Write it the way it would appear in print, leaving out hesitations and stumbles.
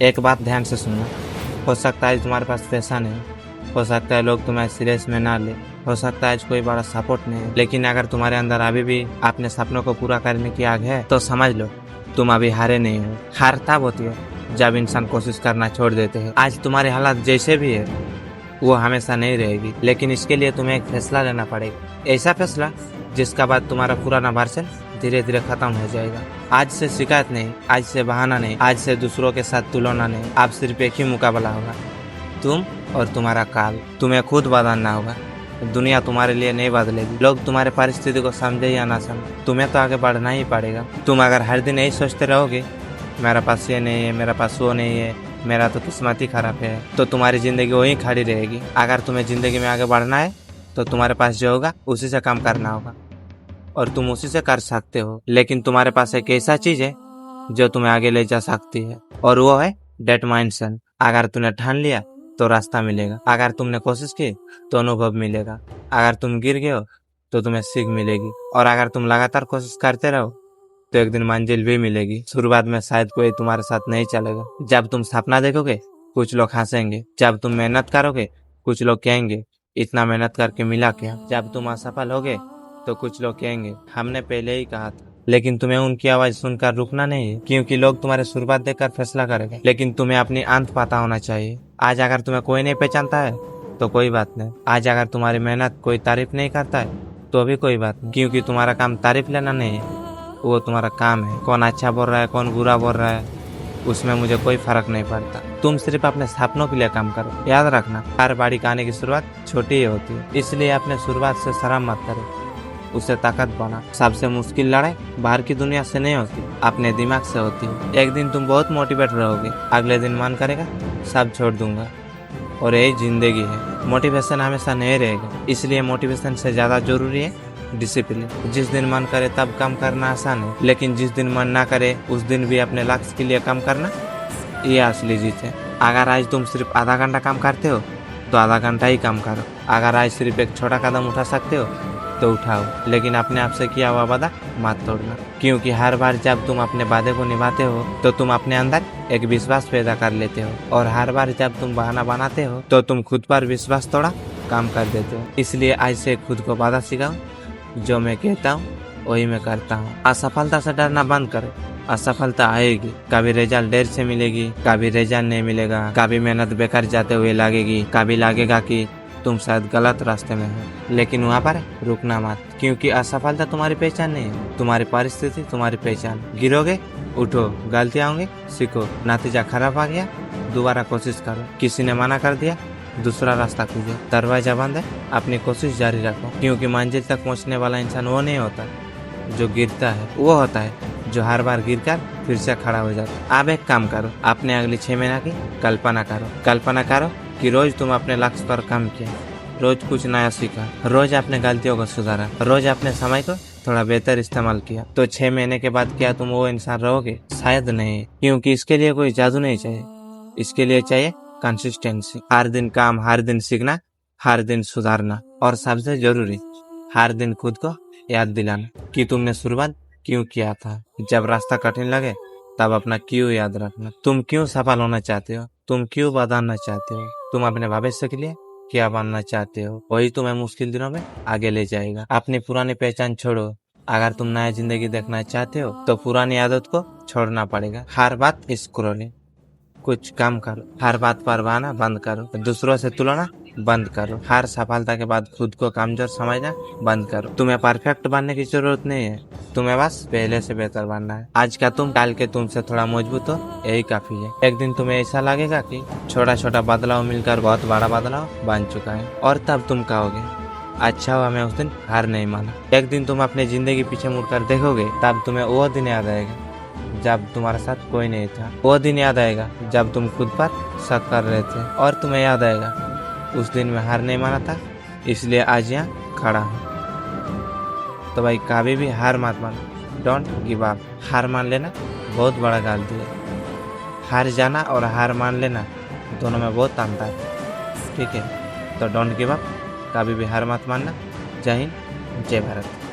एक बात ध्यान से सुनना। हो सकता है तुम्हारे पास पैसा नहीं, हो सकता है लोग तुम्हें सीरियस में ना ले, हो सकता है आज कोई बड़ा सपोर्ट नहीं है, लेकिन अगर तुम्हारे अंदर अभी भी अपने सपनों को पूरा करने की आग है तो समझ लो तुम अभी हारे नहीं हो। हार तब होती है जब इंसान कोशिश करना छोड़ देते हैं। आज तुम्हारे हालात जैसे भी है वो हमेशा नहीं रहेगी, लेकिन इसके लिए तुम्हें एक फैसला लेना पड़ेगा। ऐसा फैसला जिसका बाद तुम्हारा पुराना वर्षन धीरे धीरे खत्म हो जाएगा। आज से शिकायत नहीं, आज से बहाना नहीं, आज से दूसरों के साथ तुलना नहीं। अब सिर्फ एक ही मुकाबला होगा, तुम और तुम्हारा काल। तुम्हें खुद बदलना होगा, दुनिया तुम्हारे लिए नहीं बदलेगी। लोग तुम्हारे परिस्थिति को समझे या ना समझे, तुम्हें तो आगे बढ़ना ही पड़ेगा। तुम अगर हर दिन यही सोचते रहोगे मेरा पास ये नहीं है, मेरा पास वो नहीं है, मेरा तो किस्मत ही खराब है, तो तुम्हारी जिंदगी वहीं खड़ी रहेगी। अगर तुम्हें जिंदगी में आगे बढ़ना है तो तुम्हारे पास जो होगा उसी से काम करना होगा और तुम उसी से कर सकते हो। लेकिन तुम्हारे पास एक ऐसा चीज है जो तुम्हें आगे ले जा सकती है और वो है डिटरमिनेशन। अगर तूने ठान लिया तो रास्ता मिलेगा, अगर तुमने कोशिश की तो अनुभव मिलेगा, अगर तुम गिर गए हो तो तुम्हें सीख मिलेगी और अगर तुम लगातार कोशिश करते रहो तो एक दिन मंजिल भी मिलेगी। शुरुआत में शायद कोई तुम्हारे साथ नहीं चलेगा। जब तुम सपना देखोगे कुछ लोग हंसेंगे, जब तुम मेहनत करोगे कुछ लोग कहेंगे इतना मेहनत करके मिला क्या, जब तुम असफल होगे तो कुछ लोग कहेंगे हमने पहले ही कहा था। लेकिन तुम्हें उनकी आवाज सुनकर रुकना नहीं है, क्योंकि लोग तुम्हारे शुरुआत देखकर फैसला करेंगे, लेकिन तुम्हें अपनी अंत पता होना चाहिए। आज अगर तुम्हें कोई नहीं पहचानता है तो कोई बात नहीं, आज अगर तुम्हारी मेहनत कोई तारीफ नहीं करता है तो भी कोई बात नहीं, क्योंकि तुम्हारा काम तारीफ लेना नहीं है, वो तुम्हारा काम है। कौन अच्छा बोल रहा है कौन बुरा बोल रहा है उसमें मुझे कोई फर्क नहीं पड़ता। तुम सिर्फ अपने सपनों के लिए काम करो। याद रखना हर बड़ी कहानी की शुरुआत छोटी ही होती है, इसलिए अपने शुरुआत से शर्म मत करो, उसे ताकत बना। सबसे मुश्किल लड़ाई बाहर की दुनिया से नहीं होती, अपने दिमाग से होती है। एक दिन तुम बहुत मोटिवेट रहोगे, अगले दिन मन करेगा सब छोड़ दूंगा, और यही जिंदगी है। मोटिवेशन हमेशा नहीं रहेगा, इसलिए मोटिवेशन से ज्यादा जरूरी है डिसिप्लिन। जिस दिन मन करे तब काम करना आसान है, लेकिन जिस दिन मन ना करे उस दिन भी अपने लक्ष्य के लिए काम करना ये असली जीत है। अगर आज तुम सिर्फ आधा घंटा काम करते हो तो आधा घंटा ही काम करो। अगर आज सिर्फ एक छोटा कदम उठा सकते हो तो उठाओ, लेकिन अपने आप से किया हुआ वादा मत तोड़ना, क्योंकि हर बार जब तुम अपने वादे को निभाते हो तो तुम अपने अंदर एक विश्वास पैदा कर लेते हो, और हर बार जब तुम बहाना बनाते हो तो तुम खुद पर विश्वास तोड़ा काम कर देते हो। इसलिए आज से खुद को वादा सिखाओ, जो मैं कहता हूँ वही मैं करता हूँ। असफलता से डरना बंद करो, असफलता आएगी, कभी रिजल्ट देर से मिलेगी, कभी रिजल्ट नहीं मिलेगा, कभी मेहनत बेकार जाते हुए लगेगी, कभी लगेगा कि तुम शायद गलत रास्ते में हो, लेकिन वहाँ पर रुकना मत, क्योंकि असफलता तुम्हारी पहचान नहीं है, तुम्हारी परिस्थिति तुम्हारी पहचान। गिरोगे उठो, गलतियाँ होंगी सीखो, नतीजा खराब आ गया दोबारा कोशिश करो, किसी ने मना कर दिया दूसरा रास्ता खोजो, दरवाजा बंद है अपनी कोशिश जारी रखो, क्योंकि मंजिल तक पहुँचने वाला इंसान वो नहीं होता जो गिरता है, वो होता है जो हर बार गिरकर फिर से खड़ा हो जाता है। अब एक काम करो, अपने अगले 6 महीने की कल्पना करो कि रोज तुम अपने लक्ष्य पर काम किया, रोज कुछ नया सीखा, रोज अपने गलतियों को सुधारा, रोज अपने समय को थोड़ा बेहतर इस्तेमाल किया। तो 6 महीने के बाद क्या तुम वो इंसान रहोगे? शायद नहीं, क्योंकि इसके लिए कोई जादू नहीं चाहिए, इसके लिए चाहिए कंसिस्टेंसी। हर दिन काम, हर दिन सीखना, हर दिन सुधारना, और सबसे जरूरी हर दिन खुद को याद दिलाना कि तुमने शुरुआत क्यों किया था। जब रास्ता कठिन लगे तब अपना क्यों याद रखना। तुम क्यों सफल होना चाहते हो, तुम क्यों बदलना चाहते हो, तुम अपने भविष्य के लिए क्या बनना चाहते हो, वही तुम्हें मुश्किल दिनों में आगे ले जाएगा। अपनी पुरानी पहचान छोड़ो, अगर तुम नया जिंदगी देखना चाहते हो तो पुरानी आदत को छोड़ना पड़ेगा। हर बात स्क्रोलिंग कुछ कम करो, हर बात पर बहाना बंद करो, दूसरों से तुलना बंद करो, हर सफलता के बाद खुद को कमजोर समझना बंद करो। तुम्हें परफेक्ट बनने की जरूरत नहीं है, तुम्हें बस पहले से बेहतर बनना है। आज का तुम कल के तुमसे थोड़ा मजबूत हो, यही काफी है। एक दिन तुम्हें ऐसा लगेगा कि छोटा छोटा बदलाव मिलकर बहुत बड़ा बदलाव बन चुका है, और तब तुम कहोगे अच्छा हुआ मैं उस दिन हार नहीं माना। एक दिन तुम अपनी जिंदगी पीछे मुड़कर देखोगे, तब तुम्हें वो दिन याद आएगा जब तुम्हारे साथ कोई नहीं था, वो दिन याद आएगा जब तुम खुद पर शक कर रहे थे, और तुम्हें याद आएगा उस दिन में हार नहीं माना था, इसलिए आज यहाँ खड़ा हूँ। तो भाई कभी भी हार मत मानो, डोंट गिव अप। हार मान लेना बहुत बड़ा गलती है, हार जाना और हार मान लेना दोनों में बहुत अंतर है, ठीक है। तो डोंट गिव अप, कभी भी हार मत मानना। जय हिंद, जय भारत।